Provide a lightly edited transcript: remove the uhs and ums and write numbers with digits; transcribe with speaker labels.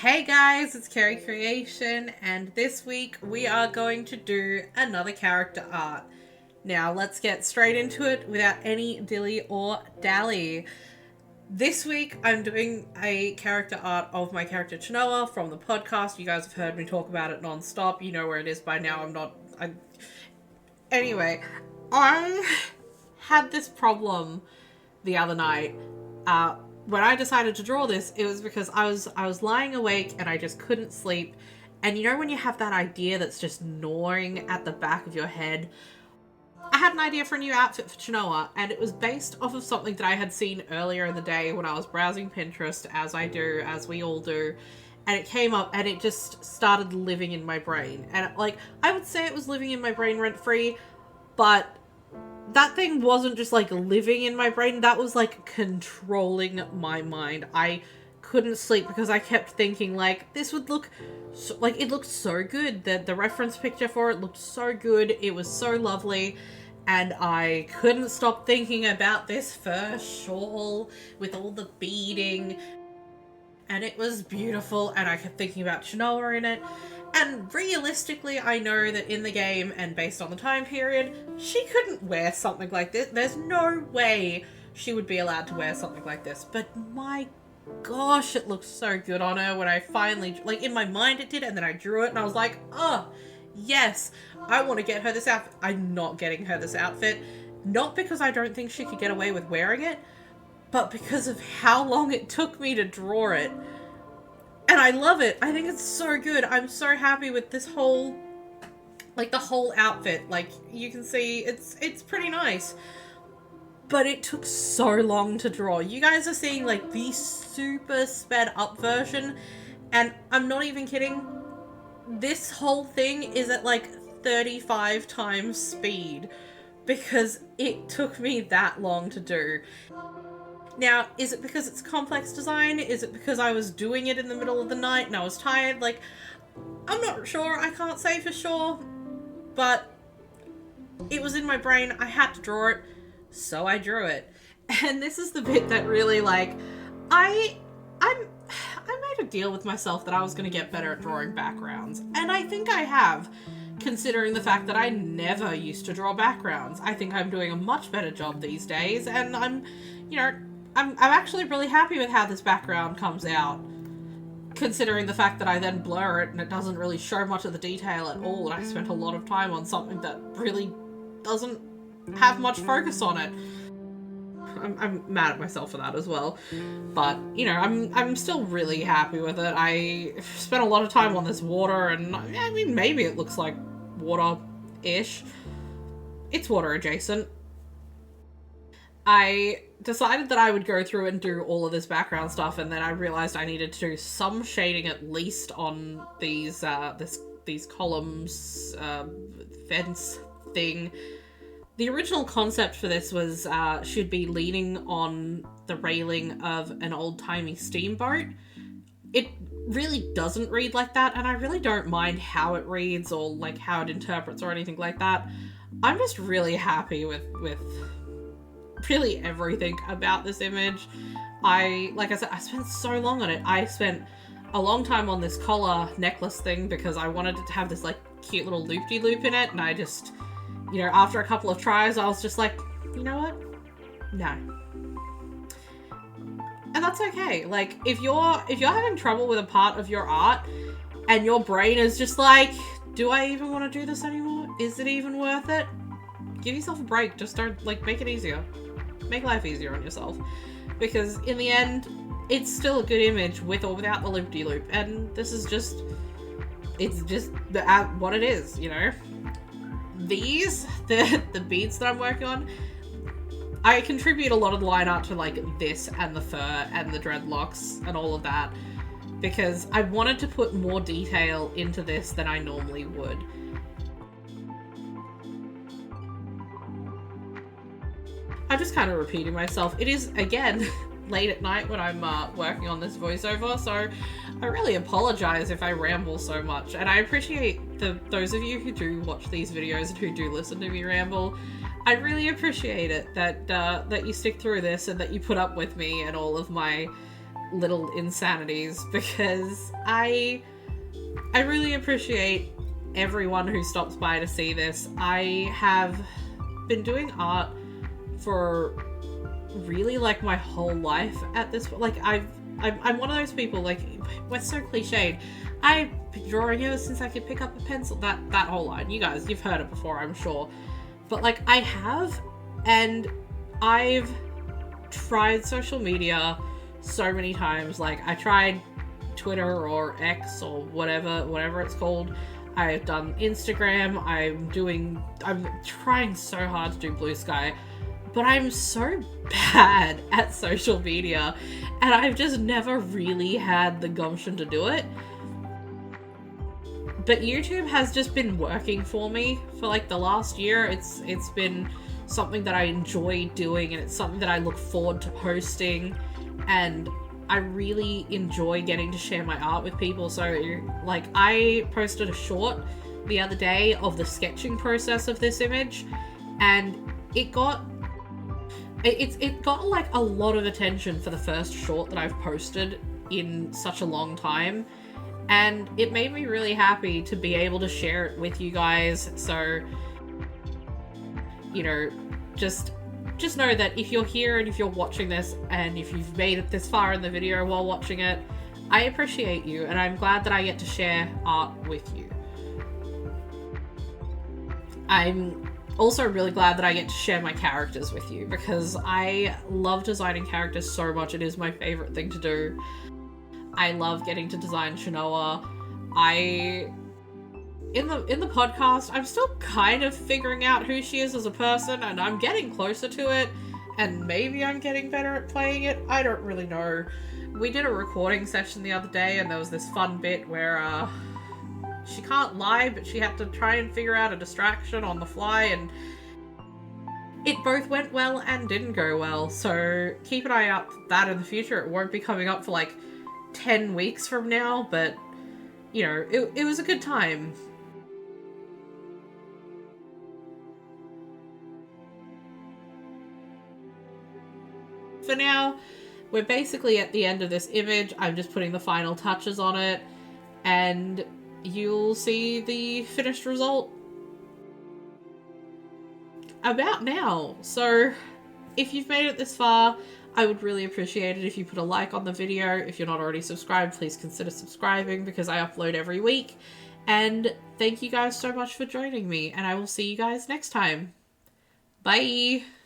Speaker 1: Hey guys, it's Carrie Creation, and this week we are going to do another character art. Now, let's get straight into it without any dilly or dally. This week I'm doing a character art of my character Chenoa from the podcast. You guys have heard me talk about it non-stop. You know where it is by now. Anyway, I had this problem the other night. When I decided to draw this, it was because I was lying awake and I just couldn't sleep. And you know when you have that idea that's just gnawing at the back of your head? I had an idea for a new outfit for Chenoa, and it was based off of something that I had seen earlier in the day when I was browsing Pinterest, as I do, as we all do. And it came up and it just started living in my brain. And I would say it was living in my brain rent free, but that thing wasn't just living in my brain, that was controlling my mind. I couldn't sleep because I kept thinking this would look so, it looked so good. The reference picture for it looked so good, it was so lovely, and I couldn't stop thinking about this fur shawl with all the beading, and it was beautiful, and I kept thinking about Chenoa in it. And realistically, I know that in the game, and based on the time period, she couldn't wear something like this. There's no way she would be allowed to wear something like this. But my gosh, it looks so good on her when I finally, in my mind it did, and then I drew it, and I was like, oh, yes, I want to get her this outfit. I'm not getting her this outfit. Not because I don't think she could get away with wearing it, but because of how long it took me to draw it. And I love it. I think it's so good. I'm so happy with this whole, the whole outfit. You can see, it's pretty nice. But it took so long to draw. You guys are seeing, the super sped up version. And I'm not even kidding. This whole thing is at, 35 times speed. Because it took me that long to do. Now, is it because it's complex design? Is it because I was doing it in the middle of the night and I was tired? I'm not sure. I can't say for sure. But it was in my brain. I had to draw it, so I drew it. And this is the bit that really, I made a deal with myself that I was going to get better at drawing backgrounds. And I think I have, considering the fact that I never used to draw backgrounds. I think I'm doing a much better job these days, and I'm actually really happy with how this background comes out, considering the fact that I then blur it and it doesn't really show much of the detail at all, and I spent a lot of time on something that really doesn't have much focus on it. I'm mad at myself for that as well, but I'm still really happy with it. I spent a lot of time on this water, and I mean, maybe it looks like water-ish. It's water adjacent. I decided that I would go through and do all of this background stuff, and then I realized I needed to do some shading at least on these columns, fence thing. The original concept for this was she'd be leaning on the railing of an old-timey steamboat. It really doesn't read like that, and I really don't mind how it reads or how it interprets or anything like that. I'm just really happy with really everything about this image. Like I said, I spent so long on it. I spent a long time on this collar necklace thing because I wanted it to have this cute little loop-de-loop in it, and I just, after a couple of tries, I was just like, you know what? No. And that's okay. If you're having trouble with a part of your art and your brain is just do I even want to do this anymore? Is it even worth it? Give yourself a break. Just don't, make it easier. Make life easier on yourself. Because in the end, it's still a good image with or without the loop-de-loop. And this is just, it's just what it is, the beads that I'm working on, I contribute a lot of the line art to this and the fur and the dreadlocks and all of that, because I wanted to put more detail into this than I normally would. I'm just kind of repeating myself. It is, again, late at night when I'm working on this voiceover, so I really apologize if I ramble so much, and I appreciate those of you who do watch these videos and who do listen to me ramble. I really appreciate it that you stick through this and that you put up with me and all of my little insanities, because I really appreciate everyone who stops by to see this. I have been doing art for really like my whole life at this point. Like I'm one of those people, like, we're so cliched. I've been drawing ever since I could pick up a pencil. That whole line. You guys, you've heard it before, I'm sure. But like, I have, and I've tried social media so many times. Like, I tried Twitter or X or whatever it's called. I've done Instagram. I'm trying so hard to do Blue Sky, but I'm so bad at social media, and I've just never really had the gumption to do it. But YouTube has just been working for me for like the last year. It's been something that I enjoy doing, and it's something that I look forward to posting, and I really enjoy getting to share my art with people. So like, I posted a short the other day of the sketching process of this image, and it got like a lot of attention for the first short that I've posted in such a long time, and it made me really happy to be able to share it with you guys. So, you know, just know that if you're here and if you're watching this, and if you've made it this far in the video while watching it, I appreciate you, and I'm glad that I get to share art with you. I'm also really glad that I get to share my characters with you, because I love designing characters so much. It is my favorite thing to do. I love getting to design Shanoa. In the podcast, I'm still kind of figuring out who she is as a person, and I'm getting closer to it, and maybe I'm getting better at playing it. I don't really know. We did a recording session the other day, and there was this fun bit where she can't lie, but she had to try and figure out a distraction on the fly, and it both went well and didn't go well. So keep an eye out for that in the future. It won't be coming up for like 10 weeks from now, but you know, it was a good time. For now, we're basically at the end of this image. I'm just putting the final touches on it, and you'll see the finished result about now. So if you've made it this far, I would really appreciate it if you put a like on the video. If you're not already subscribed, please consider subscribing, because I upload every week. And thank you guys so much for joining me, and I will see you guys next time. Bye!